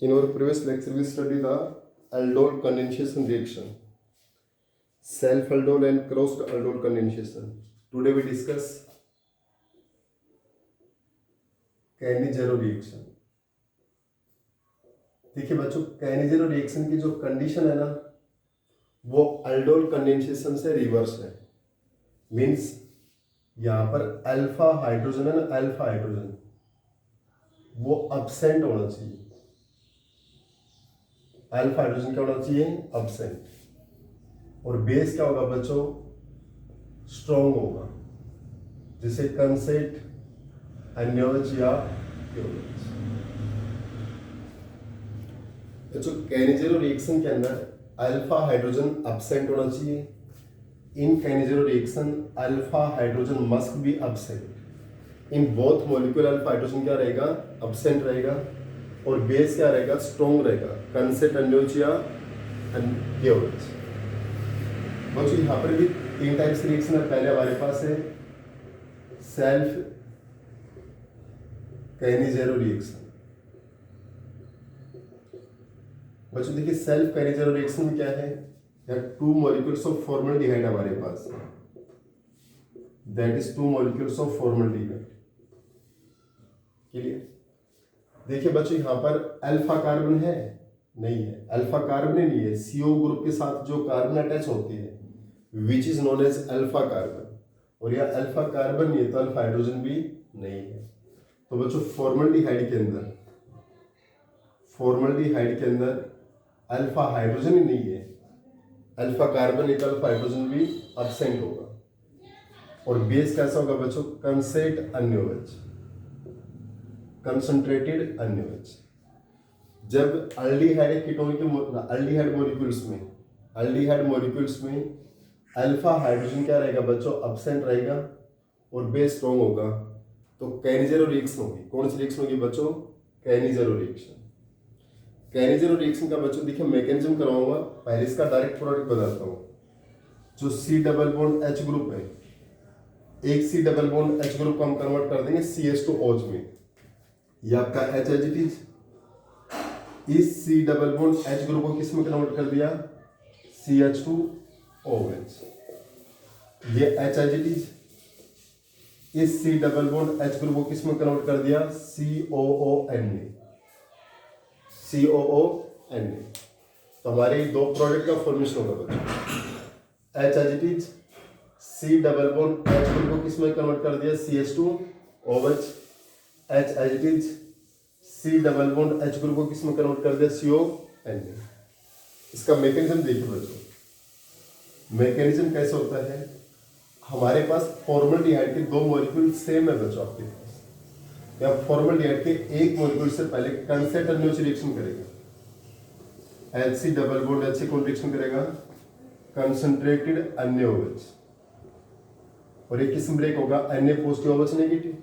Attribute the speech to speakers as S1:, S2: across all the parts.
S1: In our previous lecture, we studied the aldol condensation reaction, self-aldol and crossed aldol condensation. Today we discuss Cannizzaro reaction. देखिए बच्चों, Cannizzaro reaction की जो condition है ना, वो aldol condensation से reverse है. मीन्स यहाँ पर अल्फा हाइड्रोजन है ना, अल्फा हाइड्रोजन वो अब्सेंट होना चाहिए. अल्फा हाइड्रोजन क्या होना चाहिए? अब्सेंट. और बेस क्या होगा बच्चों? स्ट्रॉन्ग होगा, जिसे कंसेट अन्योज या योज. बच्चों कैनिजेरो रिएक्शन के अंदर अल्फा हाइड्रोजन अब्सेंट होना चाहिए. In Cannizzaro reaction alpha hydrogen must be absent. In both molecule alpha hydrogen क्या रहेगा? अब्सेंट रहेगा. और बेस क्या रहेगा? स्ट्रॉन्ग रहेगा, कंसेट अन्योज या योज. बच्चों यहाँ पर भी तीन टाइप्स की रिएक्शन है. पहले हमारे पास है सेल्फ कैनिजेरो रिएक्शन. बच्चों देखिए, सेल्फ कैनिजेरो रिएक्शन में क्या है? टू मॉलिक्यूल्स ऑफ फॉर्मल्डिहाइड हमारे पास, that is two molecules of formaldehyde. Clear? देखिए बच्चों, यहाँ पर अल्फा कार्बन है? नहीं है, अल्फा कार्बन नहीं है. CO ग्रुप के साथ जो कार्बन अटैच होती है which is known as alpha carbon. और यह अल्फा कार्बन नहीं है तो अल्फा हाइड्रोजन भी नहीं है. तो बच्चों फॉर्मल्डिहाइड के अंदर अल्फा हाइड्रोजन ही नहीं है, अल्फा कार्बन नहीं तो अल्फा हाइड्रोजन भी अब्सेंट होगा. और बेस कैसा होगा बच्चों? कंसेट अन्योज, कंसंट्रेटेड अन्योज. जब अल्डिहाइड कीटोन के अल्डिहाइड मॉलिक्यूल्स में अल्फा हाइड्रोजन क्या रहेगा बच्चों? अब्सेंट रहेगा और बेस स्ट्रॉन्ग होगा, तो कैनिजेरो रिएक्शन होगी. कौन सी रिएक्शन होगी बच्चों? Cannizzaro reaction. कैनिजेरो रिएक्शन का बच्चों देखिए मैकेनिज्म कराऊंगा. पहले इसका डायरेक्ट प्रोडक्ट बताता हूँ. जो C double bond H group है, एक C double bond H group को हम कन्वर्ट कर देंगे CH2OH में. ये आपका H एज इट इज. इस C double bond H group को किस में कन्वर्ट कर दिया? CH2OH. ये H एज इट इज. इस C double bond H group को किस में कन्वर्ट कर दिया? COON में. तो हमारे दो प्रोडक्ट का फॉर्मेशन होगा बच्चों. H as it is, C double bond H group को किस में कन्वर्ट कर दिया? CH2OH. H as it is, C double bond H group को किस में कन्वर्ट कर दिया? CON में. इसका मैकेनिज्म देखिए बच्चों. मैकेनिज्म कैसे होता है? हमारे पास फॉर्मल्डिहाइड के दो मॉलिक्यूल सेम है बच्चों आपके पास. या फॉर्मल्डिहाइड के एक मॉलिक्यूल से पहले कंसेट अन्योज रिएक्शन करेगा. HC डबल बॉन्ड HC कौन रिएक्शन करेगा? कंसंट्रेटेड अन्योज. और एक किस्म ब्रेक होगा Na पॉजिटिव OH नेगेटिव.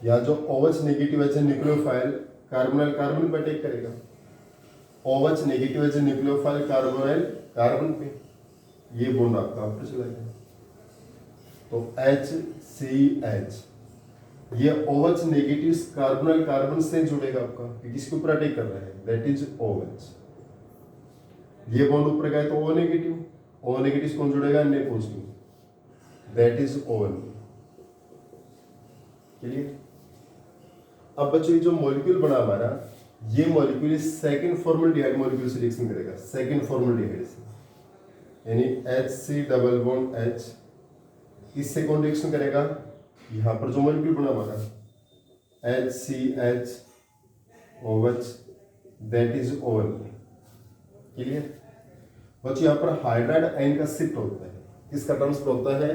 S1: या जो OH नेगेटिव है न्यूक्लियोफाइल कार्बोनाइल कार्बन पे अटैक करेगा. OH नेगेटिव है न्यूक्लियोफाइल कार्बोनाइल कार्बन पे. ये बॉन्ड आपका आपको चला गया. तो HCH, ये OH नेगेटिव कार्बोनाइल कार्बन से जुड़ेगा आपका, क्योंकि इसके ऊपर अटैक कर रहा है, दैट इज OH. ये बॉन्ड ऊपर गया तो O नेगेटिव. O नेगेटिव कौन जुड़ेगा? Na positive, that is ON. Clear? अब बच्चों ये जो मॉलिक्यूल बना हमारा, ये मॉलिक्यूल सेकंड फॉर्मल्डिहाइड मॉलिक्यूल से रिएक्शन करेगा. सेकंड फॉर्मल्डिहाइड से, यानी HC डबल बॉन्ड H इससे कौन रिएक्शन करेगा? यहाँ पर जो मॉलिक्यूल बना हमारा HCH OH, that is ON. Clear? बच्चों यहाँ पर हाइड्राइड आयन का शिफ्ट होता है. किसका ट्रांसफर होता है?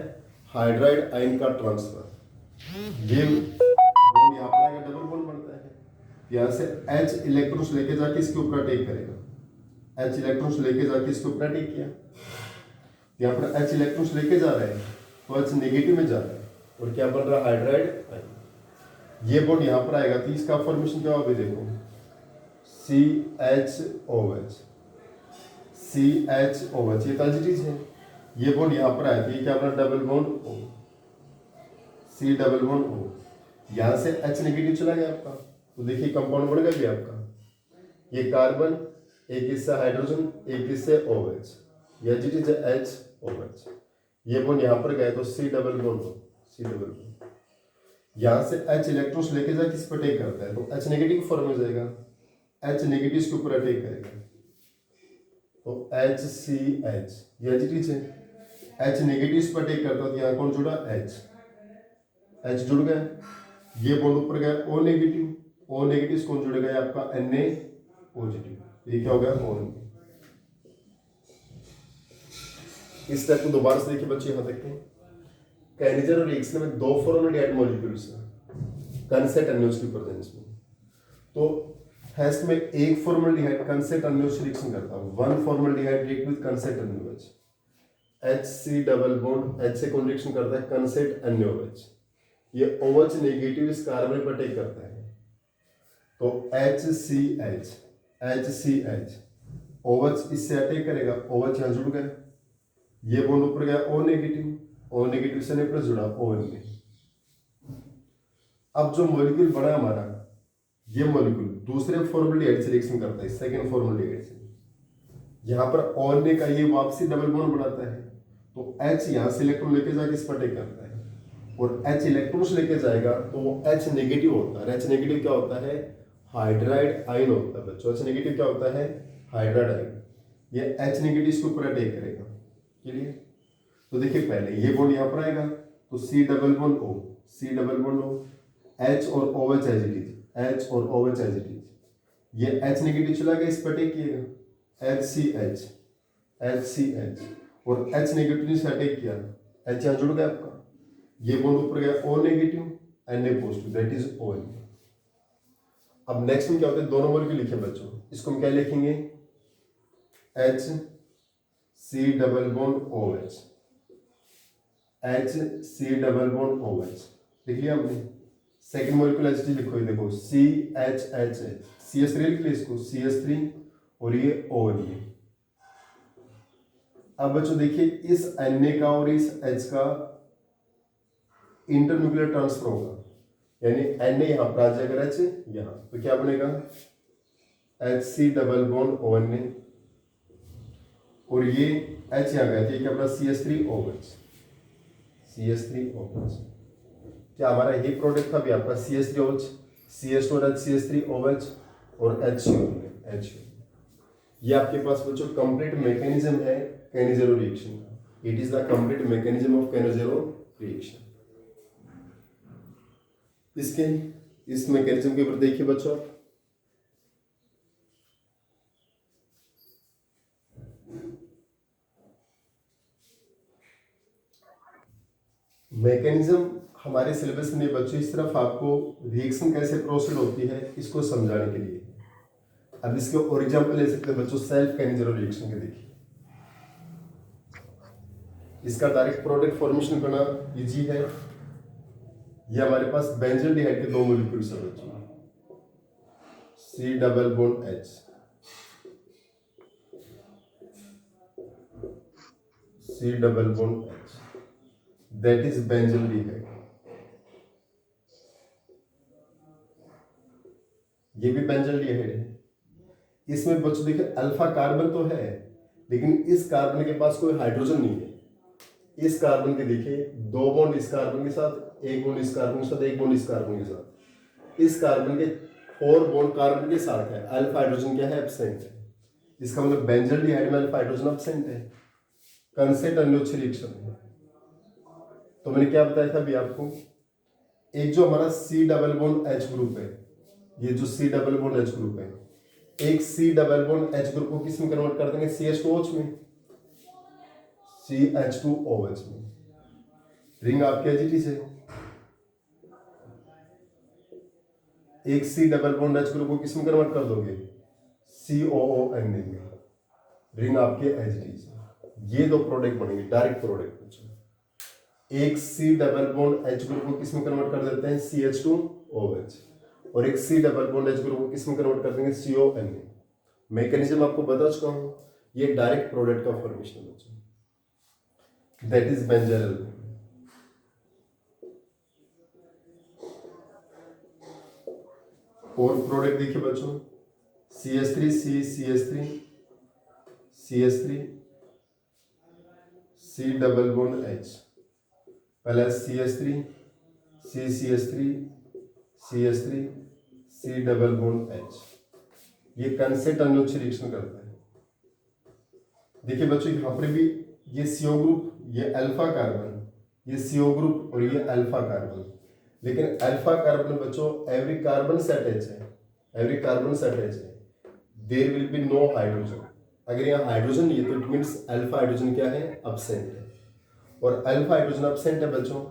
S1: हाइड्राइड आयन का ट्रांसफर. ये बॉन्ड यहाँ पर आएगा, डबल बॉन्ड बनता है. यहाँ से H इलेक्ट्रॉन्स लेके जाके इसके ऊपर अटैक करेगा. H इलेक्ट्रॉन्स लेके जाके इसके ऊपर अटैक किया. यहाँ पर H इलेक्ट्रॉन्स लेके जा रहे हैं तो H नेगेटिव में जा रहा है. और क्या बन रहा है? Hydride ion. ये बॉन्ड यहाँ पर आएगा तो इसका फॉर्मेशन क्या होगा? देखो CHOH, CHOH, ये पॉजिटिव है. ये बॉन्ड यहाँ पर आया तो ये क्या बना? Double bond O, C double bond O. यहाँ से H नेगेटिव चला गया आपका, तो देखिए कंपाउंड बन गया भी आपका ये कार्बन, एक इससे हाइड्रोजन, एक इससे OH, एच इज OH। ये बॉन्ड यहाँ पर गए तो C डबल बॉन्ड हो, C डबल बॉन्ड। यहाँ से H इलेक्ट्रॉन्स लेके जा किस पर अटैक करता है तो H नेगेटिव फॉर्म में जाएगा, H नेगेटिव इसके ऊपर अटैक करेगा तो HCH, ये एच है। H नेगेटिव इस पर अटैक करता है तो यहाँ कौन जुड़ा, H जुड़ गया। ये बॉन्ड ऊपर गया O नेगेटिव, O नेगेटिव कौन जुड़ेगा, ये आपका Na पॉजिटिव। ये क्या हो गया, O। इस स्टेप को दोबारा से देखिए बच्चे, यहाँ देखते हैं। काइनेजर और रिएक्शन में दो फॉर्मल्डिहाइड मॉलिक्यूल्स हैं कंसेट अन्योस की प्रेजेंस में। तो हेस्ट में एक फॉर्मल्डिहाइड कंसेट अन्योस रिएक्शन करता है, one formaldehyde react with consent anions. HC double bond H से कौन रिएक्शन करता है, कंसेट अन्योच। ये OH नेगेटिव इस कार्बन पर अटैक करता है तो HCH OH इससे अटैक करेगा, OH यहाँ जुड़ गया। ये बॉन्ड ऊपर गया O नेगेटिव से प्लस जुड़ा ON में। अब जो मॉलिक्यूल बना हमारा, ये मॉलिक्यूल दूसरे फॉर्मल्डिहाइड से रिएक्शन करता है, सेकेंड फॉर्मल्डिहाइड से। यहाँ पर ON का ये वापसी डबल बॉन्ड बनाता है तो H यहाँ से इलेक्ट्रॉन लेके जाके इस पर अटैक करता है और H इलेक्ट्रॉन्स लेके जाएगा तो वो H नेगेटिव होता है। H नेगेटिव क्या होता है, हाइड्राइड आयन होता है बच्चों। H नेगेटिव क्या होता है, हाइड्राइड आयन। ये H नेगेटिव इसके ऊपर अटैक करेगा, क्लियर। तो देखिए पहले ये बॉन्ड यहाँ पर आएगा तो C double bond O, C double bond O, H और OH as it is, H और OH एज इट इज। ये H नेगेटिव चला गया, इस पर अटैक किएगा HCH और H नेगेटिव से अटैक किया, H यहाँ जुड़ गया आपका। ये बॉन्ड ऊपर गया O negative Na positive, that is ON। अब नेक्स्ट में क्या होता है, दोनों मॉलिक्यूल लिखे बच्चों, इसको हम क्या लिखेंगे, HC double bond OH, HC double bond OH लिख लिया हमने। सेकेंड मॉलिक्यूल एच लिखो, ये देखो CHH, CH3 लिख लिया इसको, CH3 और ये ON ये। अब बच्चों देखिए इस Na का और इस H का इंटरन्यूक्लियर ट्रांसफर होगा, यानी Na यहाँ पर आ जाएगा, H यहाँ, तो क्या बनेगा HC डबल बॉन्ड ONA और ये H यहाँ गया, ये क्या बना CH3OH, CH3OH। क्या हमारा ये प्रोडक्ट था भी आपका CH3OH, CH2OH, CH3OH और HCO। ये आपके पास बच्चों कंप्लीट मैकेनिज्म है काइनेजेरो रिएक्शन का। It is the complete mechanism of Cannizzaro reaction. इसके इस मैकेनिज्म के ऊपर देखिए बच्चों, मैकेनिज्म हमारे सिलेबस में बच्चों इस तरफ आपको रिएक्शन कैसे प्रोसीड होती है इसको समझाने के लिए। अब इसके और एग्जांपल ले सकते हैं बच्चों सेल्फ काइनेजेरो रिएक्शन के। देखिए इसका डायरेक्ट प्रोडक्ट फॉर्मेशन करना इजी है। ये हमारे पास बेंजल्डिहाइड के दो मॉलिक्यूल्स हैं बच्चों, C double bond H, C double bond H, that is benzaldehyde. ये भी बेंजल्डिहाइड है। इसमें बच्चों देखिए अल्फा कार्बन तो है लेकिन इस कार्बन के पास कोई हाइड्रोजन नहीं है। इस कार्बन के देखिए दो बॉन्ड इस कार्बन के साथ, एक बॉन्ड इस कार्बन के साथ, एक बॉन्ड इस कार्बन के साथ। इस कार्बन के 4 बॉन्ड कार्बन के साथ है, अल्फा हाइड्रोजन क्या है, एब्सेंट है। इसका मतलब बेंजल्डिहाइड में अल्फा हाइड्रोजन एब्सेंट है, कंसेट अन्योच्छ रिएक्शन है। तो मैंने क्या बताया था अभी आपको, एक जो हमारा C double bond H group है, ये जो C double bond H group है, एक C double bond H group को किस में कन्वर्ट कर देंगे, CH2OH में, CH2OH में। रिंग आपके एजिटी से एक C double bond H group को किस में कन्वर्ट कर दोगे, COONA में। रिंग आपके एजिटी से। ये दो प्रोडक्ट बनेंगे डायरेक्ट प्रोडक्ट। एक C double bond H group को किस में कन्वर्ट कर देते हैं, CH2OH, और एक C double bond H group को किस में कन्वर्ट कर देंगे, CONA। मैकेनिज्म आपको बता चुका हूं, ये डायरेक्ट प्रोडक्ट का फॉर्मेशन है बच्चों, दैट इज बेंजल। और प्रोडक्ट देखिए बच्चों, CH3 CH3 CH3 C double bond H plus CH3 CH3 CH3 C double bond H। ये कंसेट अन्योन्य रिएक्शन करता है। देखिए बच्चों यहाँ पर भी ये CO ग्रुप, ये अल्फा कार्बन, ये CO ग्रुप और ये अल्फा कार्बन। लेकिन अल्फा कार्बन बच्चों एवरी कार्बन सेट H है, एवरी कार्बन सेट H है, there will be no hydrogen. अगर यहाँ हाइड्रोजन नहीं है तो इट मीन्स अल्फा हाइड्रोजन क्या है, अब्सेंट है। और अल्फा हाइड्रोजन अब्सेंट है बच्चों,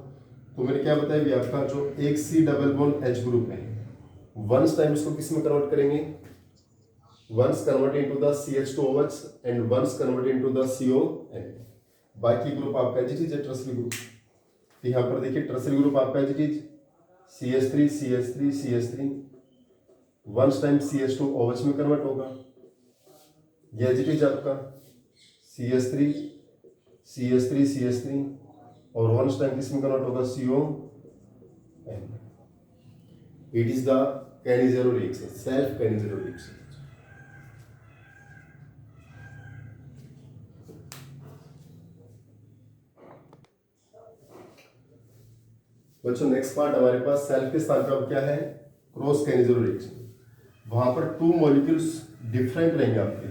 S1: तो मैंने क्या बताया भी आपका जो एक C double bond H group है, वंस टाइम इसको किस में कन्वर्ट करेंगे, once convert into the CH2OH and once convert into the CON। बाकी ग्रुप आपका एच है, ट्रसली ग्रुप। यहाँ पर देखिए ट्रसली ग्रुप आपका H CH3 CH3 CH3 once time CH2OH में कन्वर्ट होगा। ये एच आपका CH3 CH3 CH3 और वंस टाइम किस में कन्वर्ट होगा, CON। It is the Cannizzaro reaction, self Cannizzaro reaction। बच्चों नेक्स्ट पार्ट हमारे पास सेल्फ के स्थान पर क्या है, क्रॉस Cannizzaro रिएक्शन। वहां पर टू मॉलिक्यूल्स डिफरेंट रहेंगे आपके,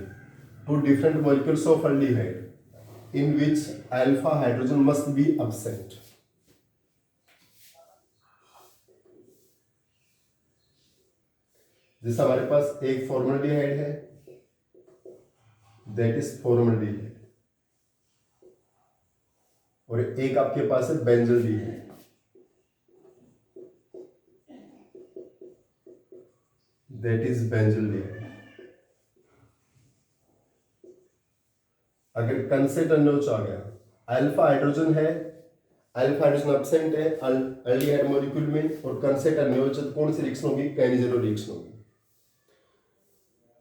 S1: two different molecules of aldehyde in which alpha hydrogen must be absent. जैसे हमारे पास एक फॉर्मल्डिहाइड है, दैट इज फॉर्मल्डिहाइड, और एक आपके पास है बेंजल्डिहाइड, दैट इज बेंजल्डिहाइड। अगर कंसेट अन्योच आ गया, अल्फा हाइड्रोजन है, अल्फा हाइड्रोजन अब्सेंट है अल्डिहाइड मॉलिक्यूल में, और कंसेट अन्योच, तो कौन सी रिएक्शन होगी, Cannizzaro रिएक्शन होगी।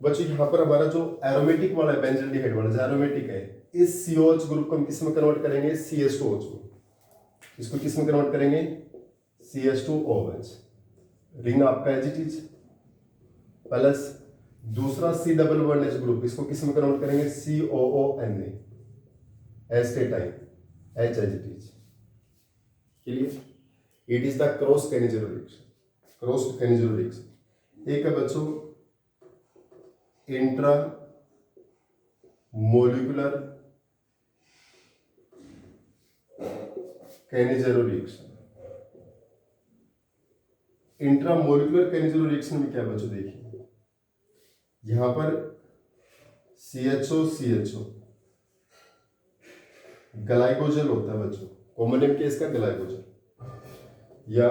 S1: बच्चों यहाँ पर हमारा जो एरोमेटिक वाला है, बेंजल्डिहाइड वाला जो एरोमेटिक है, इस COH ग्रुप को हम किस में कन्वर्ट करेंगे, CH2OH में। इसको किस में कन्वर्ट करेंगे, CH2OH। रिंग आपका एजिटिज प्लस दूसरा C double bond H group, इसको किस में कन्वर्ट करेंगे, COONA, astatine, H एजिटिज। Clear? It is the cross Cannizzaro reaction, cross Cannizzaro reaction. एक है बच्चों intra molecular Cannizzaro reaction. Intra molecular Cannizzaro reaction में क्या बच्चों, देखिए यहां पर CHO ग्लाइकोजन होता है बच्चों, कॉमन नेम क्या इसका, ग्लाइकोजन। या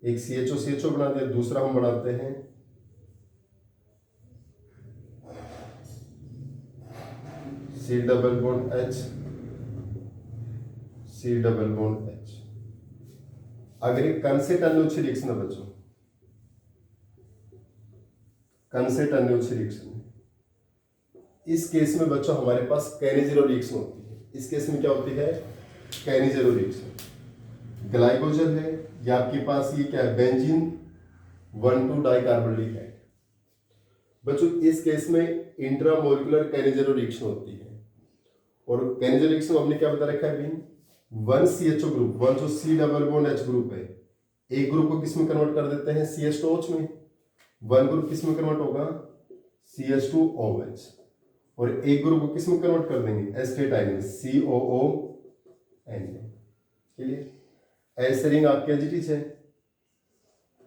S1: एक CHO बनाते हैं, दूसरा हम बनाते हैं C डबल बॉन्ड H। अगर एक कंसेट अन्योन्य रिएक्शन है बच्चों, कंसेट अन्योन्य रिएक्शन, इस केस में बच्चों हमारे पास Cannizzaro रिएक्शन होती है। इस केस में क्या होती है, Cannizzaro रिएक्शन। ग्लाइकोजन है, या आपके पास ये क्या है, बेंजीन 1,2 डाइकार्बोनडिहाइड। बच्चों इस केस में इंट्रामोलिकुलर Cannizzaro रिएक्शन होती है। और Cannizzaro रिएक्शन हमने क्या बता रखा है अभी, वन CHO ग्रुप, वन जो C double bond H group है, एक ग्रुप को किस में कन्वर्ट कर देते हैं, CH2OH में। वन ग्रुप किस में कन्वर्ट होगा, CH2OH, और एक ग्रुप को किस में कन्वर्ट कर देंगे, एस्टेटाइन में, COON। क्लियर? ऐसे रिंग आपके एजिटिज है,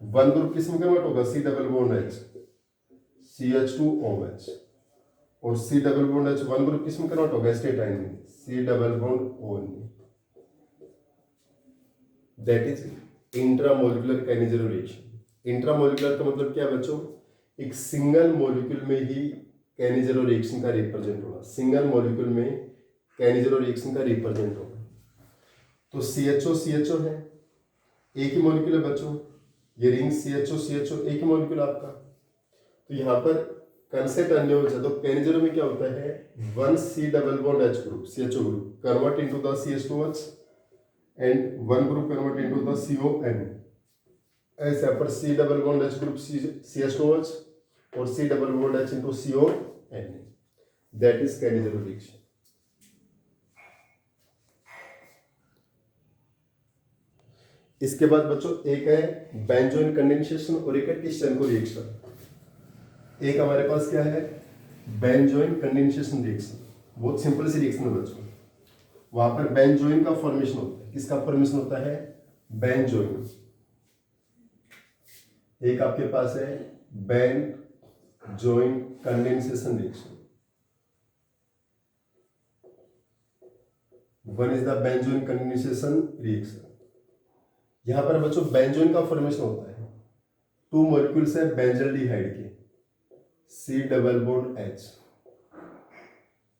S1: वन ग्रुप किस में कन्वर्ट होगा, C double bond H CH2OH, और C double bond H one group किस में कन्वर्ट होगा, एस्टेटाइन में, C double bond ON। That is intramolecular Cannizzaro reaction. Intramolecular का मतलब क्या है बच्चों, एक सिंगल मॉलिक्यूल में ही Cannizzaro रिएक्शन का रिप्रेजेंट होगा, सिंगल मॉलिक्यूल में Cannizzaro रिएक्शन का रिप्रेजेंट होगा। तो CHO है, एक ही मॉलिक्यूल है बच्चों, ये रिंग CHO एक ही मॉलिक्यूल आपका। तो यहाँ पर कंसेट अन्योन्य है, तो Cannizzaro में क्या होता है, one C double bond H group, CHO group convert into the CH2OH, and one group convert into the CON. As for C double bond H group CH2OH or C double bond H into CON. That is Cannizzaro reaction. इसके बाद बच्चों एक है benzoin condensation और एक है टिस्टेनको reaction. एक हमारे पास क्या है, बेंजोइन कंडेंसेशन रिएक्शन. बहुत सिंपल सी रिएक्शन है बच्चों. वहां पर बेंजोइन का फॉर्मेशन होता है. किसका फॉर्मेशन होता है? बेंजोइन. एक आपके पास है benzoin condensation reaction. One is the benzoin condensation reaction. यहां पर बच्चों बेंजोइन का फॉर्मेशन होता है. टू मॉलिक्यूल्स है बेंजल्डिहाइड के, C double bond H.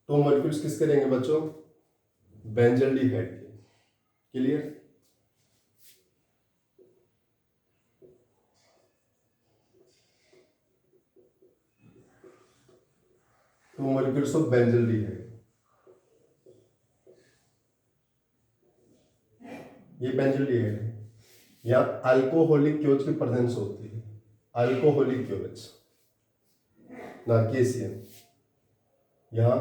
S1: Two molecules किसके रहेंगे बच्चों? बेंजल्डिहाइड के. Clear? To molecules of benzaldehyde. ये बेंजल्डिहाइड है. यहाँ अल्कोहलिक क्योच की प्रेजेंस होती है. अल्कोहलिक क्योच ना केसीएन. यहाँ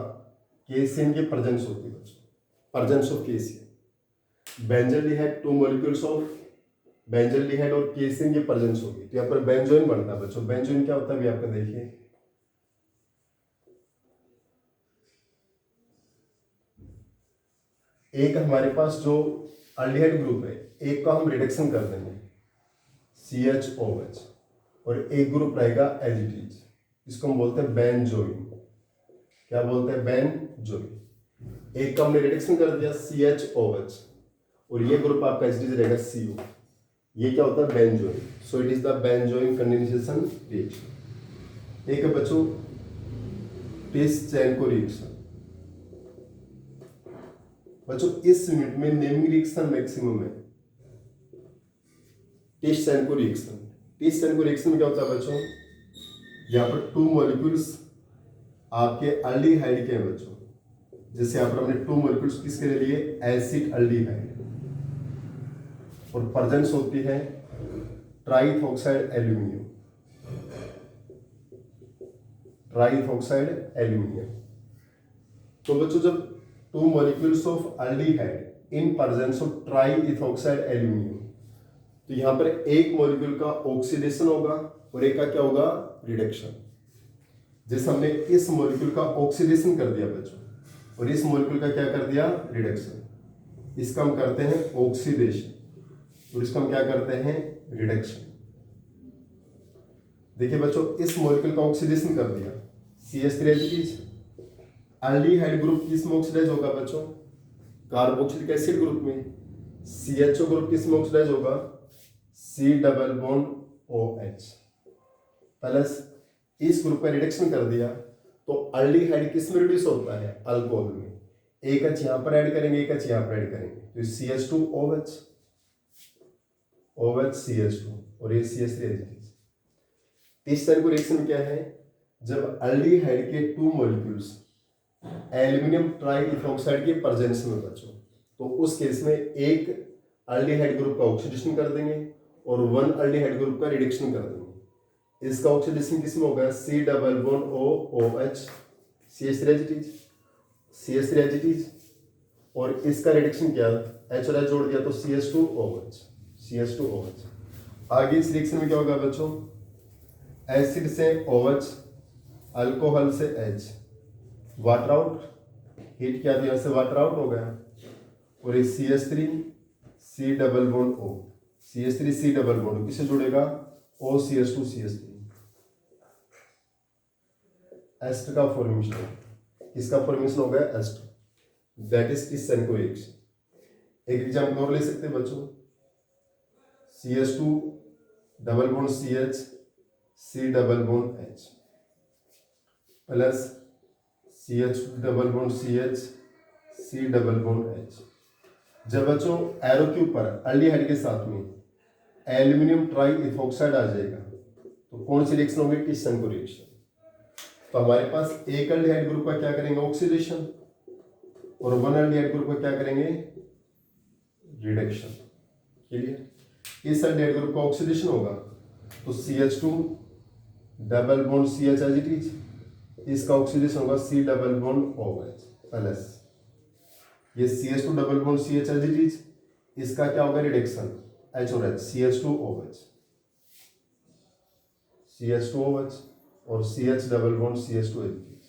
S1: केसीएन की प्रेजेंस होती है बच्चों. Presence of KCN. Benzaldehyde to molecules of benzaldehyde और केसीएन की प्रेजेंस होगी तो यहाँ पर बेंजोइन बनता है बच्चों. बेंजोइन क्या होता है अभी आपको देखिए. एक हमारे पास जो अल्डिहाइड ग्रुप है, एक का हम रिडक्शन कर देंगे CHOH और एक ग्रुप रहेगा एजिटीज. इसको हम बोलते हैं बेंजोइन. क्या बोलते हैं? बेंजोइन. एक का हमने रिडक्शन कर दिया CHOH और ये ग्रुप आपका एजिटीज रहेगा CO. ये क्या होता है? Benzoin. So it is the benzoin condensation reaction. एक है बच्चों टिस्टेनको रिएक्शन. बच्चों इस यूनिट में नेमिंग रिएक्शन मैक्सिमम है. टिस्टेनको रिएक्शन. टिस्टेनको रिएक्शन में क्या होता है बच्चों? यहाँ पर टू मॉलिक्यूल्स आपके अल्डिहाइड के हैं बच्चों. जैसे यहाँ पर हमने टू मॉलिक्यूल्स किसके ले लिए? Acid aldehyde. और प्रेजेंस होती है ट्राइथॉक्साइड एल्यूमिनियम. ट्राइथॉक्साइड एल्यूमिनियम. तो बच्चों जब two molecules of aldehyde in presence of triethoxide aluminium, तो यहां पर एक मॉलिक्यूल का ऑक्सीडेशन होगा और एक का क्या होगा? रिडक्शन. जैसे हमने इस मॉलिक्यूल का ऑक्सीडेशन कर दिया बच्चों और इस मॉलिक्यूल का क्या कर दिया? रिडक्शन. इसका हम करते हैं ऑक्सीडेशन और इसका हम क्या करते हैं? रिडक्शन. देखिए बच्चों इस मॉलिक्यूल का ऑक्सीडेशन कर दिया CH3H. अल्डिहाइड ग्रुप किस में ऑक्सीडाइज होगा बच्चों? कार्बोक्सिलिक एसिड ग्रुप में. CHO ग्रुप किस में ऑक्सीडाइज होगा? C double bond OH plus इस ग्रुप का रिडक्शन कर दिया तो अल्डिहाइड किस में रिड्यूस होता है? अल्कोहल में. एक H यहां पर ऐड करेंगे, एक H यहां पर ऐड करेंगे तो CH2OH OH CH2 और ये CH3H. इस तरह को रिएक्शन क्या है? जब अल्डिहाइड के टू मॉलिक्यूल्स एल्यूमिनियम ट्राइइथॉक्साइड के प्रेजेंस में बच्चों, तो उस केस में एक अल्डिहाइड ग्रुप का ऑक्सीडेशन कर देंगे और वन अल्डिहाइड ग्रुप का रिडक्शन कर देंगे. इसका ऑक्सीडेशन किस में होगा? C double bond OH CH3H और इसका रिडक्शन क्या? H और H जोड़ दिया तो CH2OH. आगे इस रिएक्शन में क्या होगा बच्चों? एसिड से OH, अल्कोहल से H, वाटर आउट. हीट किया तो यहाँ से वाटर आउट हो गया और ये CH3 C double bond O. CH3 C double bond किससे जुड़ेगा? OCH2 CH3. एस्टर का फॉर्मेशन. इसका फॉर्मेशन हो गया ester. That is Tishchenko reaction. एक एग्जाम्पल और ले सकते हैं बच्चों. CH2 double bond CH C double bond H plus CH double bond CH C double bond H. जब बच्चों एरो के ऊपर अल्डिहाइड के साथ में एल्यूमिनियम ट्राइइथॉक्साइड आ जाएगा तो कौन सी रिएक्शन होगी? टिस्टेनको रिएक्शन. तो हमारे पास एक अल्डिहाइड ग्रुप का क्या करेंगे? ऑक्सीडेशन और वन अल्डिहाइड ग्रुप का क्या करेंगे? रिडक्शन। क्लियर। इस साइड डेड ग्रुप का ऑक्सीडेशन होगा तो CH2 double bond CH as it is, इसका ऑक्सीडेशन होगा C double bond OH plus ये CH2 double bond CH as it is, इसका क्या होगा रिडक्शन H और H, CH2OH CH2OH और CH double bond CH2 as it is.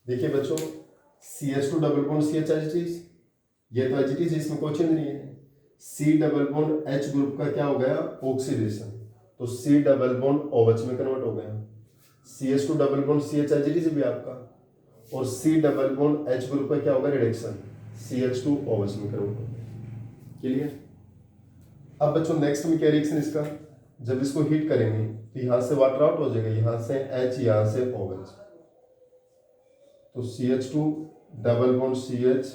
S1: देखिए बच्चों CH2 double bond CH as it is, ये तो एज इट इज, इसमें कोई चेंज नहीं है। C double bond H group का क्या हो गया ऑक्सीडेशन, तो C डबल बॉन्ड OH में कन्वर्ट हो गया। CH2 double bond CH as it is भी आपका, और C double bond H group का क्या होगा रिडक्शन CH2OH में कन्वर्ट हो गया। क्लियर। अब बच्चों नेक्स्ट में क्या रिएक्शन इसका, जब इसको हीट करेंगे तो यहां से वाटर आउट हो जाएगा, यहां से H यहां से OH, तो CH2 double bond CH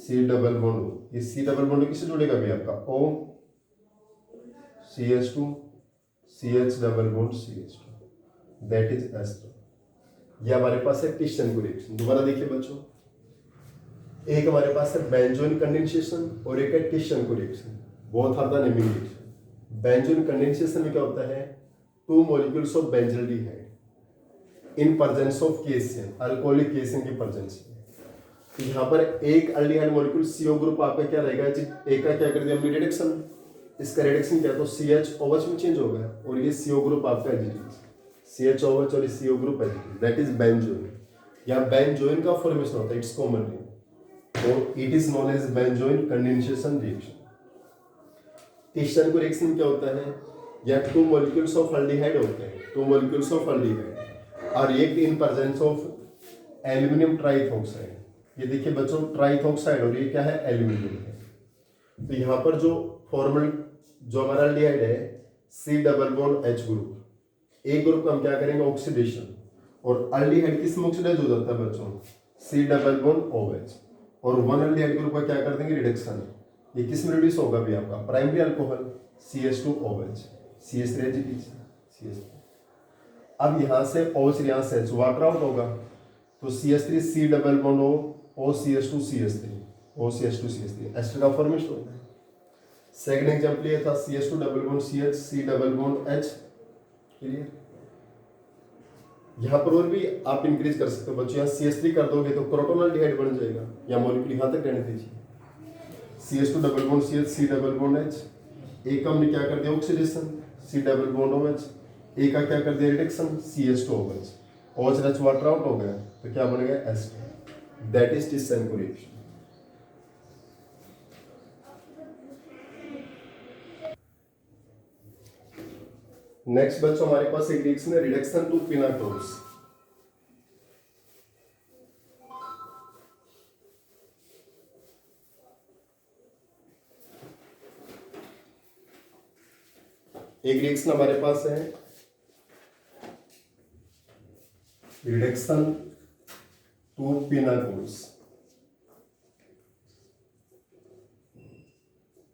S1: C double bond O, ये C डबल बॉन्ड किससे जुड़ेगा भी आपका O CH2 CH double bond CH2, that is ester. ये हमारे पास है टिशन को रिएक्शन। दोबारा देखिए बच्चों, एक हमारे पास है बेंजोइन कंडेंसेशन और एक है Tishchenko reaction, both are the naming reaction. Benzoin condensation में क्या होता है, two molecules of benzaldehyde in presence of KCN, alcoholic KCN की प्रेजेंस में। तो यहाँ पर एक अल्डिहाइड मॉलिक्यूल CO ग्रुप आपका क्या रहेगा जी, एक का क्या कर दिया हमने रिडक्शन, इसका रिडक्शन क्या तो CHOH में चेंज हो गया, और ये CO ग्रुप आपका एजिटिज, CHOH और CO group as it is, that is benzoin. यहाँ बेंजोइन का फॉर्मेशन होता है, इट्स कॉमन नेम, और it is known as benzoin condensation reaction. Tishchenko reaction क्या होता है, या टू मॉलिक्यूल्स ऑफ अल्डिहाइड होते हैं, टू मॉलिक्यूल्स ऑफ अल्डिहाइड और react in presence of aluminium triethoxide. ये देखिए बच्चों ट्राइथॉक्साइड और ये क्या है एल्यूमिनियम है। तो यहाँ पर जो फॉर्मल जो हमारा अल्डिहाइड है C double bond H group, एक ग्रुप का हम क्या करेंगे ऑक्सीडेशन, और अल्डिहाइड किस में ऑक्सीडाइज हो जाता है बच्चों C डबल बॉन्ड OH, और वन अल्डिहाइड ग्रुप का क्या कर देंगे रिडक्शन, ये किस में रिड्यूस होगा भी आपका प्राइमरी अल्कोहल CH2OH CH3 अब यहाँ से OH यहाँ से वाटर आउट होगा तो CH3 C double bond O CH2 CH3 ester का फॉर्मेशन होता है। सेकंड एग्जांपल ये था CH2 double bond CH C double bond H। Clear. यहाँ पर और भी आप इंक्रीज कर सकते हो बच्चों, यहाँ CH3 कर दोगे तो क्रोटोनल्डिहाइड बन जाएगा, या मॉलिक्यूल यहाँ तक रहने दीजिए। CH2 double bond CH C double bond H, एक का हमने क्या कर दिया oxidation C double bond OH, एक का क्या कर दिया reduction CH2OH, OH water out हो गया तो क्या बन गया एस्टर, दैट इज टिशन को रिएक्शन। नेक्स्ट बच्चों हमारे पास एक रिएक्शन है रिडक्शन टू पिनाटोल्स। एक रिएक्शन हमारे पास है reduction to pinacols.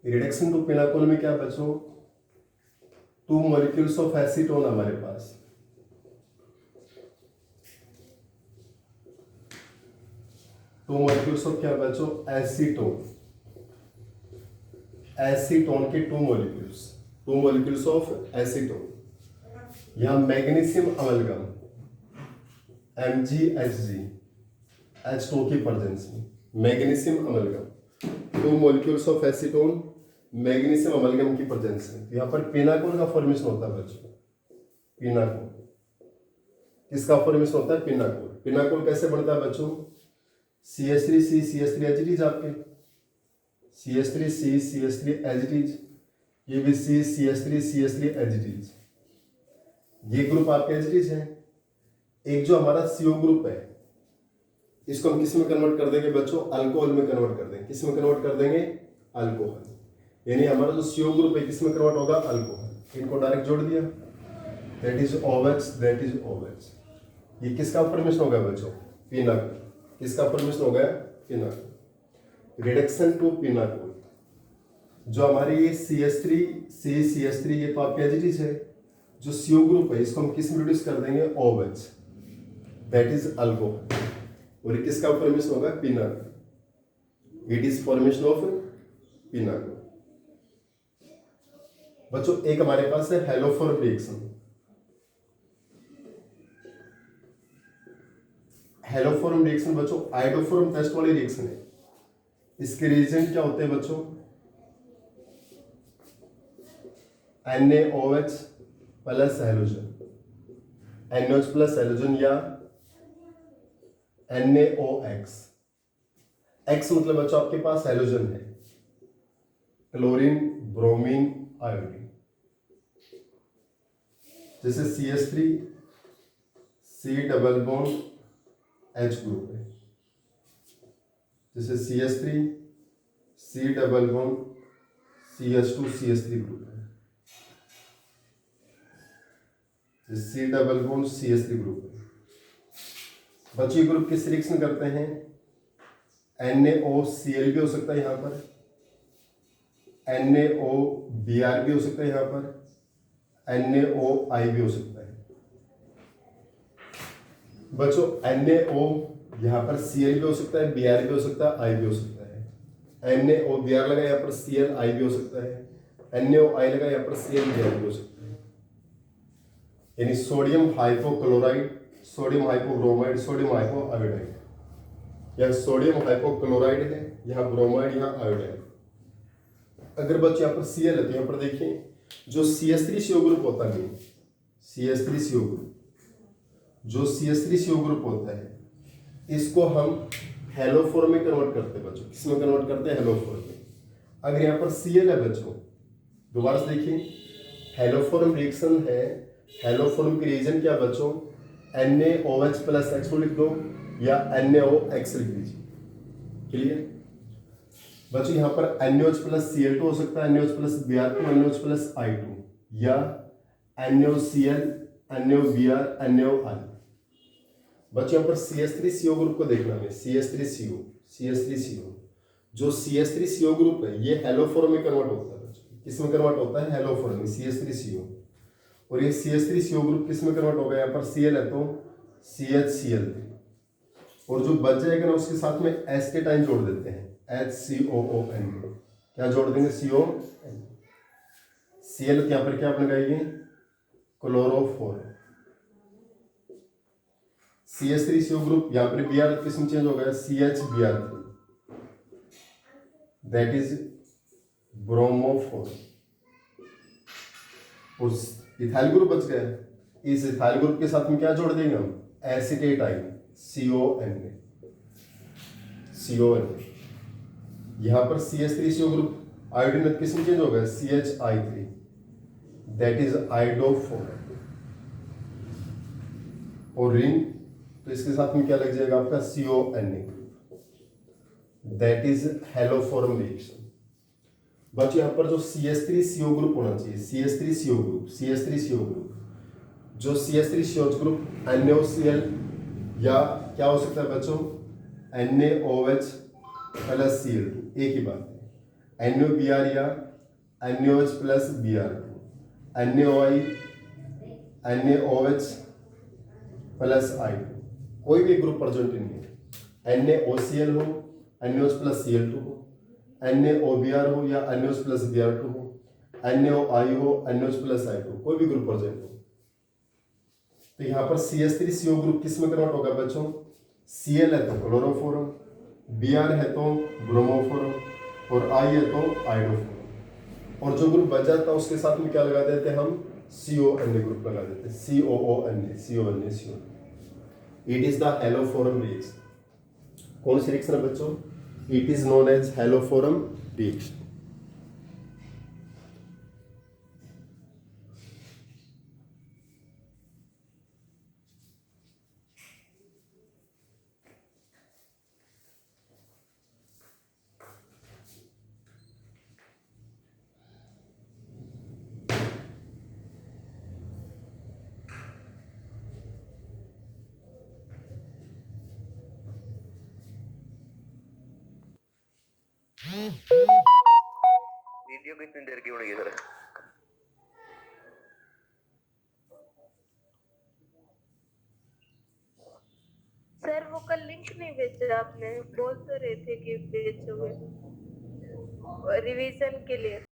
S1: Reduction to pinacol में क्या बच्चों, टू मॉलिक्यूल्स ऑफ एसीटोन हमारे पास, टू मॉलिक्यूल्स ऑफ क्या बच्चों एसीटोन, एसीटोन के टू मॉलिक्यूल्स ऑफ एसीटोन। यहां मैग्नीशियम अमलगम MgHg H2 की प्रेजेंस में, magnesium amalgam to molecules of acetone magnesium amalgam की प्रेजेंस में। यहाँ पर पिनाकोल का फॉर्मेशन होता है बच्चों, पिनाकोल किसका फॉर्मेशन होता है पिनाकोल। पिनाकोल कैसे बनता है बच्चों, CH3C CH3 as it is, आपके CH3C CH3 as it is, ये भी CH3 CH3 as it is, ये ग्रुप आपके एज इट इज है। एक जो हमारा CO ग्रुप है इसको हम किस में कन्वर्ट कर देंगे बच्चों, अल्कोहल में कन्वर्ट कर देंगे। किस में कन्वर्ट कर देंगे, अल्कोहल। यानी हमारा जो CO ग्रुप है किस में कन्वर्ट होगा, अल्कोहल। इनको डायरेक्ट जोड़ दिया, दैट इज OH। ये किसका फॉर्मेशन होगा बच्चों, पिनाकोल। किसका फॉर्मेशन हो गया, पिनाकोल। रिडक्शन टू पिनाकोल, जो हमारी ये CH3 ये तो आपके एजिटिज है। जो CO ग्रुप है इसको हम किस में रिड्यूस कर देंगे, OH, दैट इज अल्कोहल। और किसका फॉर्मेशन होगा, pinacol. It is formation of pinacol. बच्चों एक हमारे पास है हेलोफोर्म रिएक्शन। हेलोफोर्म रिएक्शन बच्चों आइडोफोर्म टेस्ट वाली रिएक्शन है। इसके रिएजेंट क्या होते हैं बच्चों? NaOH plus halogen, NaOH plus halogen या NaOX। X मतलब बच्चों आपके पास हेलोजन है, क्लोरीन, ब्रोमीन, आयोडीन। जैसे CH3 C double bond H group है, जैसे CH3 C double bond CH2 CH3 group है, जैसे C double bond CH3 group है। बच्चे ग्रुप किस रिएक्शन करते हैं? NaOCl भी हो सकता है यहाँ पर, NaOBr भी हो सकता है यहाँ पर, NaOI भी हो सकता है। बच्चों NaO यहाँ पर Cl भी हो सकता है, Br भी हो सकता है, I भी हो सकता है। NaOBr लगा यहाँ पर Cl I भी हो सकता है, NaOI लगा यहाँ पर Cl Br भी हो सकता है। यानी sodium hypochloride, sodium hypobromide, sodium हाइपोआयोडाइड, यहाँ सोडियम हाइपोक्लोराइड है, यहाँ ब्रोमाइड, यहाँ आयोडाइड। अगर बच्चे यहाँ पर Cl है तो यहाँ पर देखिए जो CH3CO ग्रुप होता है, CH3CO ग्रुप, जो CH3CO ग्रुप होता है इसको हम हेलोफोर में कन्वर्ट करते हैं बच्चों। किसमें कन्वर्ट करते हैं? हेलोफोर में। अगर यहाँ पर Cl है बच्चों, दोबारा से देखिए हेलोफोर्म रिएक्शन है, हेलोफोर्म की रिएजेंट क्या बच्चों? NaOH प्लस X को लिख दो या NaOX लिख दीजिए। क्लियर बच्चों? यहाँ पर NaOH प्लस Cl2 हो सकता है, NaOH plus Br2, NaOH plus I2 या NaOCl, NaOBr, NaOI। बच्चों यहाँ पर CH3CO ग्रुप को देखना है, CH3CO। जो CH3CO ग्रुप है ये हेलोफोर्म में कन्वर्ट होता है बच्चों। किसमें कन्वर्ट होता है? हेलोफोर्म में, CH3CO। और ये CH3CO ग्रुप किसमें कन्वर्ट होगा? यहाँ पर Cl है तो CHCl3, और जो बच जाएगा ना उसके साथ में एस्टेटाइन जोड़ देते हैं, HCOON। क्या जोड़ देंगे? CON। Cl यहाँ पर क्या आप लगाएंगे? क्लोरोफोर। CH3CO ग्रुप यहाँ पर Br किस्म चेंज हो गया, CHBr3, दैट इज ब्रोमोफोर। और इथाइल ग्रुप बच गया। इस इथाइल ग्रुप के साथ में क्या जोड़ देंगे हम? एसिटेटाइन, CON। यहाँ पर CH3CO ग्रुप आयोडीन किस्म चेंज हो गया, CHI3, दैट इज आइडोफोर। और रिंग तो इसके साथ में क्या लग जाएगा आपका? CON, that is haloform reaction. बच्चों यहाँ पर जो CH3CO ग्रुप होना चाहिए, CH3CO ग्रुप, जो CH3CO ग्रुप NaOCl या क्या हो सकता है बच्चों? NaOH प्लस Cl2, एक ही बात है। NaOBr या NaOH plus Br2, NaOI, NaOH plus I2, कोई भी ग्रुप प्रेजेंट नहीं है। NaOCl हो, NaOH प्लस Cl2 हो, NaOBr हो या NaOH प्लस Br2 हो, NaOI हो, NaOH प्लस I2, कोई भी ग्रुप प्रेजेंट हो। तो यहाँ पर CH3CO ग्रुप किस में कन्वर्ट होगा बच्चों? Cl है तो क्लोरोफोरम, Br है तो ब्रोमोफोरम, और I है तो आइडोफोरम। और जो ग्रुप बच जाता है उसके साथ में क्या लगा देते हैं हम? CON ग्रुप लगा देते हैं, COON। It is the haloform reaction. कौन सी रिएक्शन है बच्चों? It is known as haloform reaction.
S2: Video कितनी देर की होगी सर?
S3: सर वो कल लिंक नहीं भेजा आपने, बोल तो रहे थे कि भेजोगे। रिवीजन के लिए।